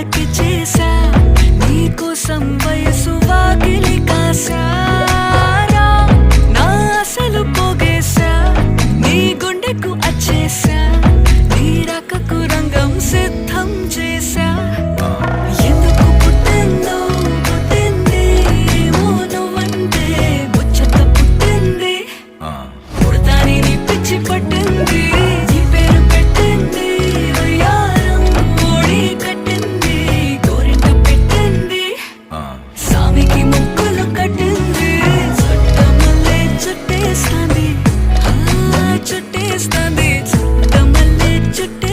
తలకి చేసా నీకోసం వయసు వాకిలి కాసారా నా అసలు పోగేశా నీ గుండెకు అచ్చేసా నీ రాకకు రంగం సిద్ధం చేసా ఎందుకు పుట్టిందో పుట్టింది ఏమో నువ్వంటే ముచ్చట పుట్టింది పుడతాని నీ పిచ్చి పట్టింది నీ పేరు పెట్టింది వయ్యారం ఓడి కట్టింది గోరింట పెట్టింది సామికి ముక్కులు కట్టింది చుట్టమల్లే చుట్టేస్తాంది చుట్టేస్తాంది చుట్టమల్లే చుట్టే